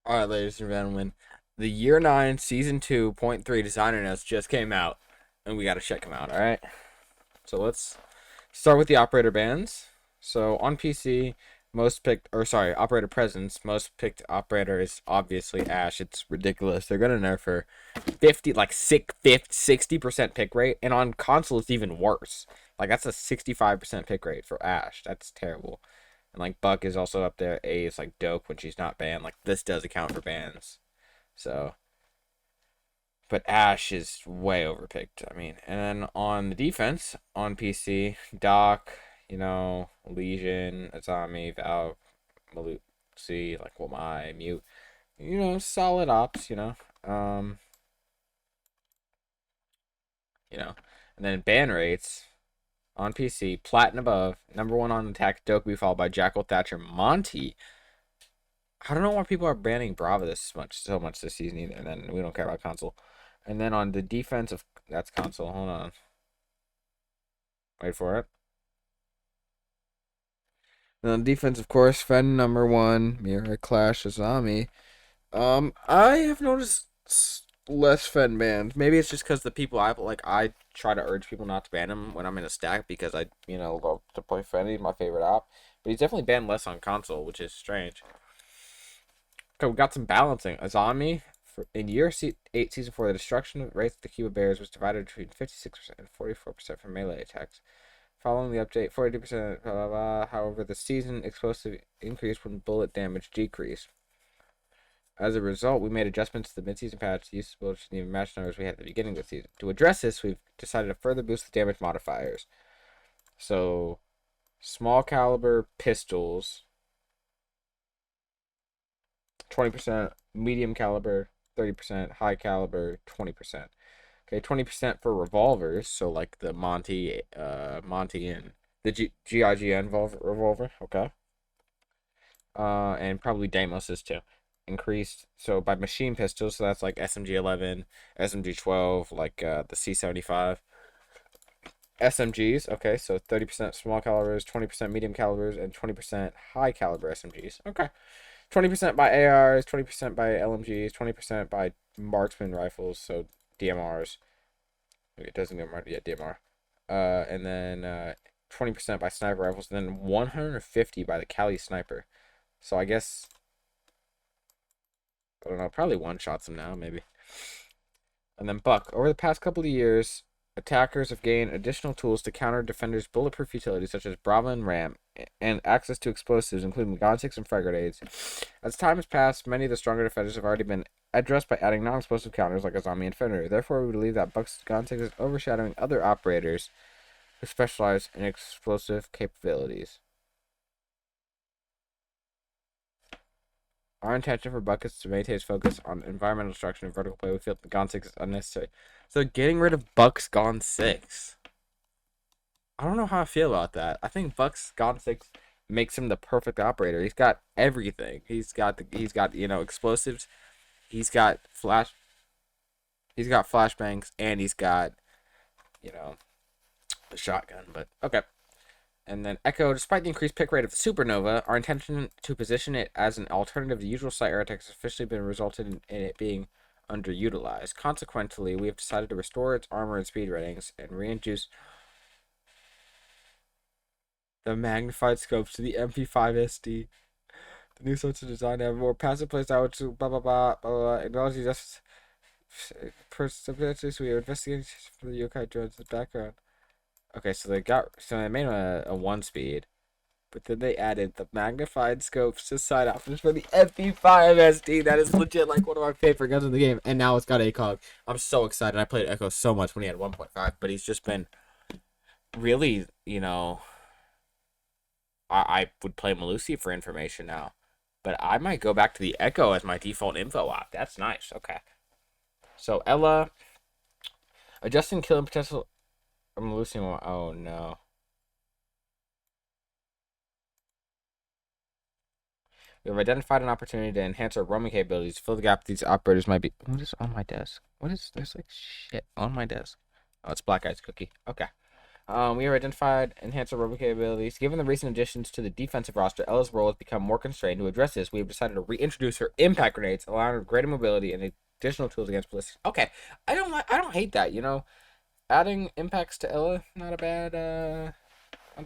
All right, ladies and gentlemen, the Year 9 Season 2.3 designer notes just came out, and we got to check them out, all right? So let's start with the operator bands. So on PC, operator presence, most picked operator is obviously Ash. It's ridiculous. They're going to nerf her 50, like 60% pick rate, and on console, it's even worse. Like, that's a 65% pick rate for Ash. That's terrible. And like Buck is also up there. A is like dope when she's not banned. Like this does account for bans. So, but Ash is way overpicked. I mean, and then on the defense on PC, Doc, Legion, Azami, Val, Malusi, like Wamai, Mute, solid ops. Um, and then ban rates on PC, Plat and above, number one on attack, Doku, followed by Jackal, Thatcher, Monty. I don't know why people are banning Brava so much this season either. And then we don't care about console. And then on the defensive, that's console. Hold on, wait for it. And on defense, of course, Fen number one, Mirror Clash, Azami. I have noticed less Fen bans. Maybe it's just because the people I try to urge people not to ban him when I'm in a stack because I love to play Fen. He's my favorite op, but he's definitely banned less on console, which is strange. Okay, we got some balancing. Azami, in year 8, season 4, the destruction of Wraith of the Cuba Bears was divided between 56% and 44% for melee attacks. Following the update, 42%, blah, blah, blah. However, the season explosive increased when bullet damage decreased. As a result, we made adjustments to the mid-season patch to use the even match numbers we had at the beginning of the season. To address this, we've decided to further boost the damage modifiers. So, small caliber pistols, 20%, medium caliber, 30%, high caliber, 20%. Okay, 20% for revolvers, so like the Monty and the GIGN revolver, okay. And probably Damos's too. Increased, so by machine pistols, so that's like SMG 11, SMG 12, like the C75. SMGs, okay, so 30% small calibers, 20% medium calibers, and 20% high caliber SMGs. Okay. 20% by ARs, 20% by LMGs, 20% by marksman rifles, so DMRs. It doesn't go mark, yeah, DMR. And then 20% by sniper rifles, and then 150 by the Cali sniper. So I guess, I don't know, probably one-shots them now, maybe. And then Buck. Over the past couple of years, attackers have gained additional tools to counter defenders' bulletproof utilities, such as Brava and Ram, and access to explosives, including God 6 and frag grenades. As time has passed, many of the stronger defenders have already been addressed by adding non-explosive counters like Azami and Fenrir. Therefore, we believe that Buck's God 6 is overshadowing other operators who specialize in explosive capabilities. Our intention for Buck is to maintain his focus on environmental destruction and vertical play. We feel that Gone 6 is unnecessary. So getting rid of Buck's Gone 6. I don't know how I feel about that. I think Buck's Gone 6 makes him the perfect operator. He's got everything. He's got explosives. He's got flashbangs, and he's got the shotgun. But okay. And then Echo, despite the increased pick rate of the Supernova, our intention to position it as an alternative to usual site air attacks has officially been resulted in it being underutilized. Consequently, we have decided to restore its armor and speed ratings and reintroduce the magnified scopes to the MP5SD. The new sorts of design have more passive playstyle, which blah blah blah blah blah. Acknowledging just so we are investigating for the yokai drones in the background. Okay, so they made a 1-speed, but then they added the magnified scopes to side options for the MP5SD. That is legit like one of my favorite guns in the game, and now it's got ACOG. I'm so excited. I played Echo so much when he had 1.5, but he's just been really, I would play Malusi for information now, but I might go back to the Echo as my default info op. That's nice. Okay, so Ella, adjusting killing potential. I'm losing one. Oh no. We have identified an opportunity to enhance our roaming capabilities to fill the gap these operators might be. What is on my desk? There's like shit on my desk? Oh, it's Black Eyes Cookie. Okay. We have identified enhanced robot capabilities. Given the recent additions to the defensive roster, Ella's role has become more constrained. To address this, we have decided to reintroduce her impact grenades, allowing her greater mobility and additional tools against ballistics. Okay, I don't hate that. You know, adding impacts to Ella, not a bad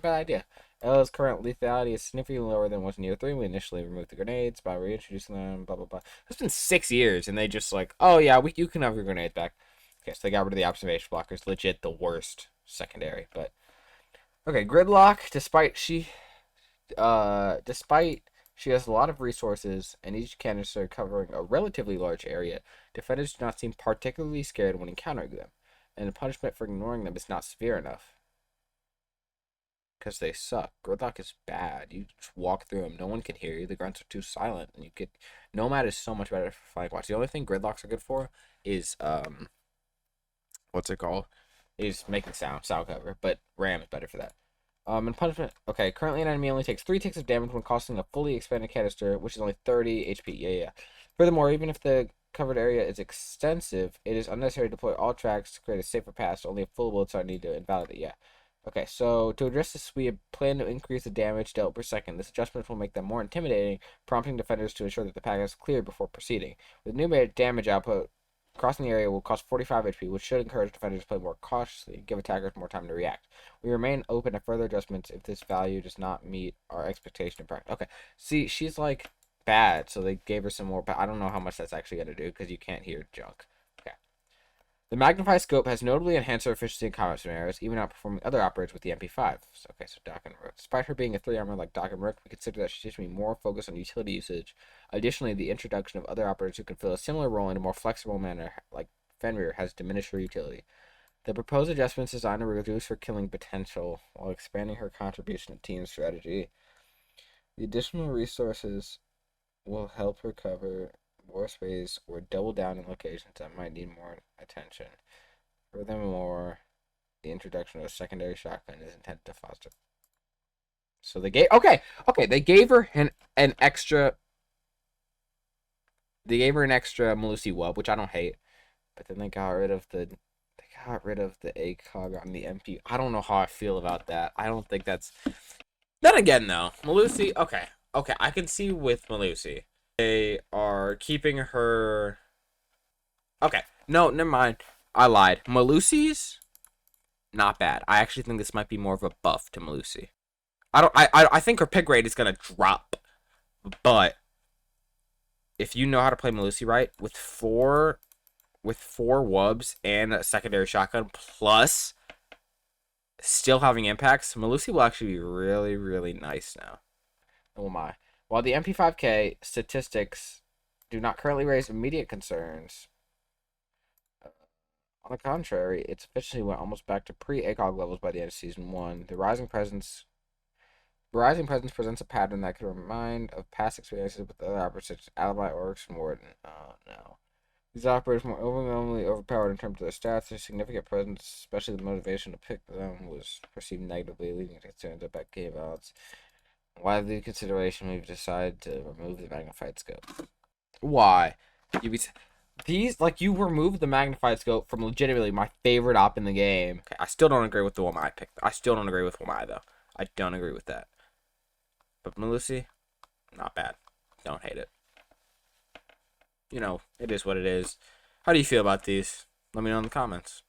idea. Ella's current lethality is significantly lower than was in year 3. We initially removed the grenades by reintroducing them, blah, blah, blah. It's been 6 years, and they just like, oh, yeah, you can have your grenades back. Okay, so they got rid of the observation blockers. Legit the worst secondary, but... Okay, Gridlock, despite she has a lot of resources, and each canister covering a relatively large area, defenders do not seem particularly scared when encountering them, and the punishment for ignoring them is not severe enough. Because they suck. Gridlock is bad. You just walk through them. No one can hear you. The grunts are too silent. And you get... Nomad is so much better for flank watch. The only thing Gridlocks are good for is, what's it called? Is making sound cover. But Ram is better for that. And punishment... Okay, currently an enemy only takes 3 ticks of damage when costing a fully expanded canister, which is only 30 HP. Yeah. Furthermore, even if the covered area is extensive, it is unnecessary to deploy all tracks to create a safer pass. Only a full bullets are needed to invalidate. Yeah. Okay, so to address this, we plan to increase the damage dealt per second. This adjustment will make them more intimidating, prompting defenders to ensure that the pack is cleared before proceeding. With new damage output, crossing the area will cost 45 HP, which should encourage defenders to play more cautiously and give attackers more time to react. We remain open to further adjustments if this value does not meet our expectation in practice. Okay, see, she's like bad, so they gave her some more, but I don't know how much that's actually going to do because you can't hear junk. Okay. The Magnify scope has notably enhanced her efficiency in combat scenarios, even outperforming other operators with the MP5. So, okay, so Doc and Rook. Despite her being a 3 armor like Doc and Rook, we consider that she should be more focused on utility usage. Additionally, the introduction of other operators who can fill a similar role in a more flexible manner, like Fenrir, has diminished her utility. The proposed adjustments designed to reduce her killing potential while expanding her contribution to team strategy. The additional resources will help her cover more space or double down in locations that might need more attention. Furthermore, the introduction of a secondary shotgun is intended to foster. So they gave they gave her an extra. They gave her an extra Malusi Wub, which I don't hate, but then they got rid of the ACOG on the MP. I don't know how I feel about that. I don't think that's. Then again, though, Malusi. Okay, I can see with Malusi. They are keeping her. Okay, no, never mind. I lied. Malusi's not bad. I actually think this might be more of a buff to Malusi. I think her pick rate is gonna drop, but if you know how to play Malusi right, with four wubs and a secondary shotgun plus still having impacts, Malusi will actually be really, really nice now. Oh my. While the MP5K statistics do not currently raise immediate concerns, on the contrary, its efficiency went almost back to pre-ACOG levels by the end of Season 1. The Rising Presence presents a pattern that could remind of past experiences with other operators such as Alibi, Oryx, and Warden. Oh, no. These operators more overwhelmingly overpowered in terms of their stats. Their significant presence, especially the motivation to pick them, was perceived negatively, leading to concerns about game balance. Why the consideration we've decided to remove the magnified scope? Why? You removed the magnified scope from legitimately my favorite op in the game. Okay, I still don't agree with the Wamai pick. I still don't agree with Wamai, though. I don't agree with that. But Malusi, not bad. Don't hate it. You know, it is what it is. How do you feel about these? Let me know in the comments.